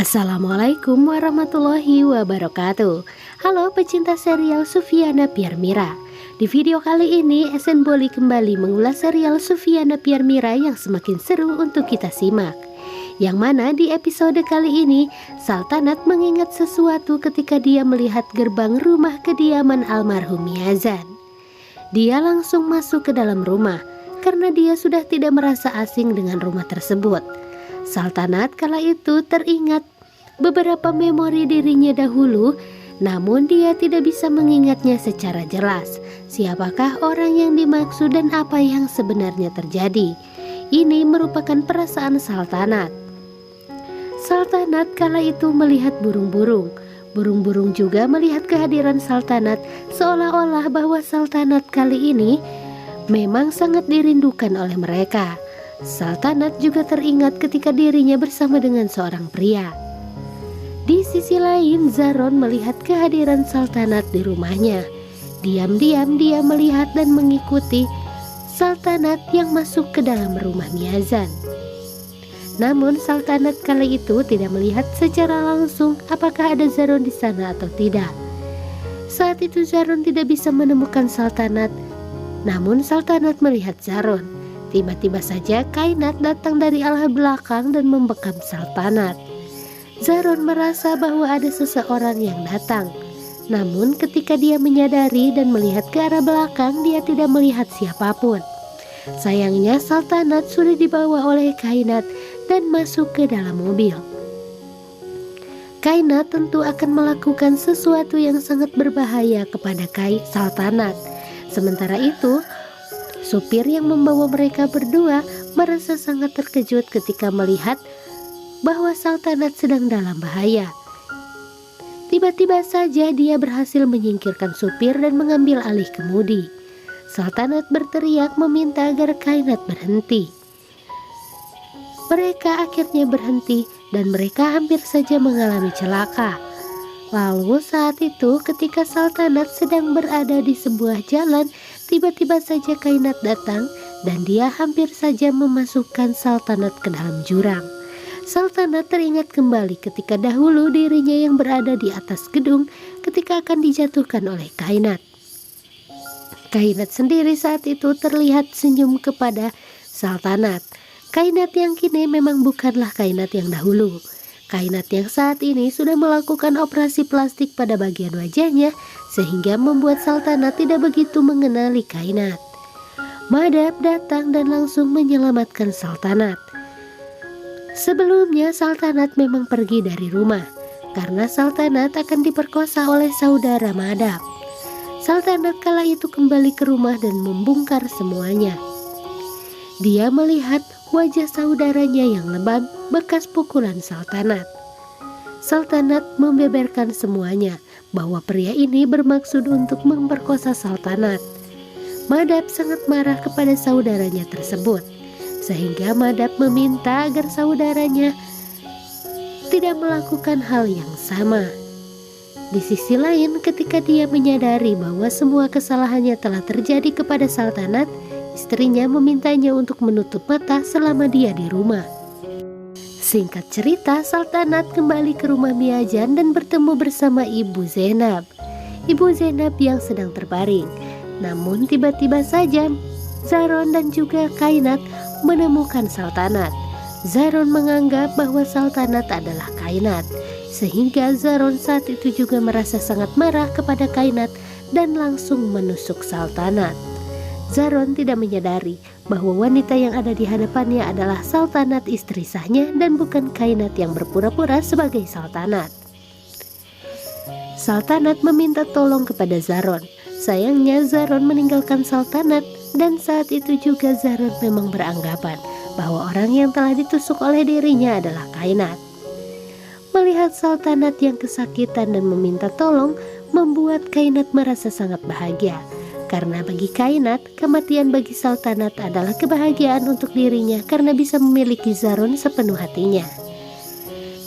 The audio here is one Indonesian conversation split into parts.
Assalamualaikum warahmatullahi wabarakatuh. Halo pecinta serial Sufiana Piermira. Di video kali ini SN Bolly kembali mengulas serial Sufiana Piermira yang semakin seru untuk kita simak. Yang mana di episode kali ini Saltanat mengingat sesuatu ketika dia melihat gerbang rumah kediaman almarhum Miazan. Dia langsung masuk ke dalam rumah karena dia sudah tidak merasa asing dengan rumah tersebut. Saltanat kala itu teringat beberapa memori dirinya dahulu, namun dia tidak bisa mengingatnya secara jelas. Siapakah orang yang dimaksud dan apa yang sebenarnya terjadi? Ini merupakan perasaan Saltanat. Saltanat kala itu melihat burung-burung. Burung-burung juga melihat kehadiran Saltanat, seolah-olah bahwa Saltanat kali ini memang sangat dirindukan oleh mereka. Saltanat juga teringat ketika dirinya bersama dengan seorang pria. Di sisi lain, Zaron melihat kehadiran Saltanat di rumahnya. Diam-diam dia melihat dan mengikuti Saltanat yang masuk ke dalam rumah Miazan. Namun Saltanat kala itu tidak melihat secara langsung apakah ada Zaron di sana atau tidak. Saat itu Zaron tidak bisa menemukan Saltanat, namun Saltanat melihat Zaron. Tiba-tiba saja Kainat datang dari arah belakang dan membekam Saltanat. Zaron merasa bahwa ada seseorang yang datang. Namun ketika dia menyadari dan melihat ke arah belakang, dia tidak melihat siapapun. Sayangnya Saltanat sudah dibawa oleh Kainat dan masuk ke dalam mobil. Kainat tentu akan melakukan sesuatu yang sangat berbahaya kepada Saltanat. Sementara itu, supir yang membawa mereka berdua merasa sangat terkejut ketika melihat bahwa Saltanat sedang dalam bahaya. Tiba-tiba saja dia berhasil menyingkirkan supir dan mengambil alih kemudi. Saltanat berteriak meminta agar Kainat berhenti. Mereka akhirnya berhenti dan mereka hampir saja mengalami celaka. Lalu saat itu ketika Saltanat sedang berada di sebuah jalan, tiba-tiba saja Kainat datang dan dia hampir saja memasukkan Saltanat ke dalam jurang. Saltanat teringat kembali ketika dahulu dirinya yang berada di atas gedung ketika akan dijatuhkan oleh Kainat. Kainat sendiri saat itu terlihat senyum kepada Saltanat. Kainat yang kini memang bukanlah Kainat yang dahulu. Kainat yang saat ini sudah melakukan operasi plastik pada bagian wajahnya sehingga membuat Saltanat tidak begitu mengenali Kainat. Madab datang dan langsung menyelamatkan Saltanat. Sebelumnya Saltanat memang pergi dari rumah karena Saltanat akan diperkosa oleh saudara Madab. Saltanat kala itu kembali ke rumah dan membongkar semuanya. Dia melihat wajah saudaranya yang lebam bekas pukulan Saltanat. Saltanat membeberkan semuanya bahwa pria ini bermaksud untuk memperkosa Saltanat. Madab sangat marah kepada saudaranya tersebut, sehingga Madab meminta agar saudaranya tidak melakukan hal yang sama. Di sisi lain, ketika dia menyadari bahwa semua kesalahannya telah terjadi kepada Saltanat, istrinya memintanya untuk menutup mata selama dia di rumah. Singkat cerita, Saltanat kembali ke rumah Miazan dan bertemu bersama Ibu Zainab. Ibu Zainab yang sedang terbaring. Namun tiba-tiba saja Zaron dan juga Kainat menemukan Saltanat. Zaron menganggap bahwa Saltanat adalah Kainat, sehingga Zaron saat itu juga merasa sangat marah kepada Kainat dan langsung menusuk Saltanat. Zaron tidak menyadari bahwa wanita yang ada di hadapannya adalah Saltanat istri sahnya dan bukan Kainat yang berpura-pura sebagai Saltanat. Saltanat meminta tolong kepada Zaron. Sayangnya Zaron meninggalkan Saltanat dan saat itu juga Zaron memang beranggapan bahwa orang yang telah ditusuk oleh dirinya adalah Kainat. Melihat Saltanat yang kesakitan dan meminta tolong membuat Kainat merasa sangat bahagia. Karena bagi Kainat, kematian bagi Saltanat adalah kebahagiaan untuk dirinya karena bisa memiliki Zaron sepenuh hatinya.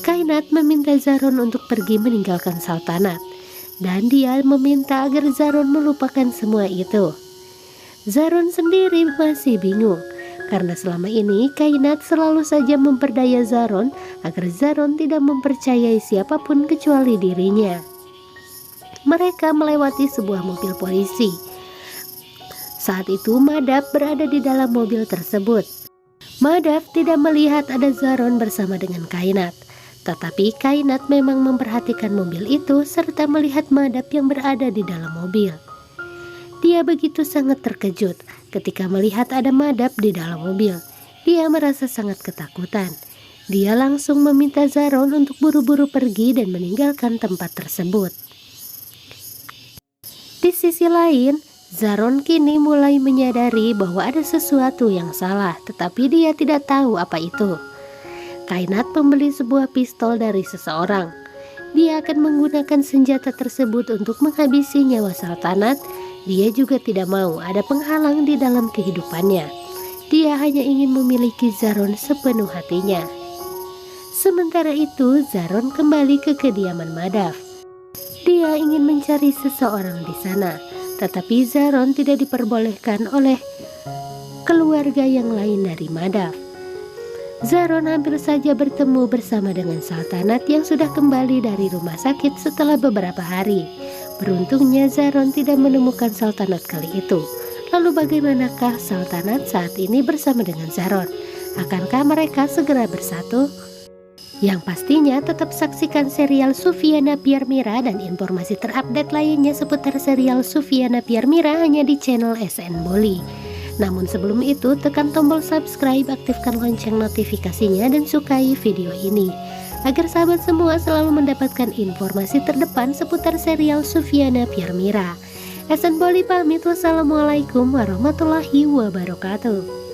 Kainat meminta Zaron untuk pergi meninggalkan Saltanat, dan dia meminta agar Zaron melupakan semua itu. Zaron sendiri masih bingung karena selama ini Kainat selalu saja memperdaya Zaron agar Zaron tidak mempercayai siapapun kecuali dirinya. Mereka melewati sebuah mobil polisi. Saat itu Madaf berada di dalam mobil tersebut. Madaf tidak melihat ada Zaron bersama dengan Kainat, tetapi Kainat memang memperhatikan mobil itu serta melihat Madaf yang berada di dalam mobil. Dia begitu sangat terkejut ketika melihat ada Madaf di dalam mobil. Dia merasa sangat ketakutan. Dia langsung meminta Zaron untuk buru-buru pergi dan meninggalkan tempat tersebut. Di sisi lain, Zaron kini mulai menyadari bahwa ada sesuatu yang salah, tetapi dia tidak tahu apa itu. Kainat membeli sebuah pistol dari seseorang. Dia akan menggunakan senjata tersebut untuk menghabisi nyawa Saltanat. Dia juga tidak mau ada penghalang di dalam kehidupannya. Dia hanya ingin memiliki Zaron sepenuh hatinya. Sementara itu, Zaron kembali ke kediaman Madaf. Dia ingin mencari seseorang di sana, tetapi Zaron tidak diperbolehkan oleh keluarga yang lain dari Madaf. Zaron hampir saja bertemu bersama dengan Saltanat yang sudah kembali dari rumah sakit setelah beberapa hari. Beruntungnya Zaron tidak menemukan Saltanat kali itu. Lalu bagaimanakah Saltanat saat ini bersama dengan Zaron? Akankah mereka segera bersatu? Yang pastinya tetap saksikan serial Sufiana Piermira dan informasi terupdate lainnya seputar serial Sufiana Piermira hanya di channel SN Boli. Namun sebelum itu tekan tombol subscribe, aktifkan lonceng notifikasinya dan sukai video ini agar sahabat semua selalu mendapatkan informasi terdepan seputar serial Sufiana Piermira. SN Boli pamit, wassalamualaikum warahmatullahi wabarakatuh.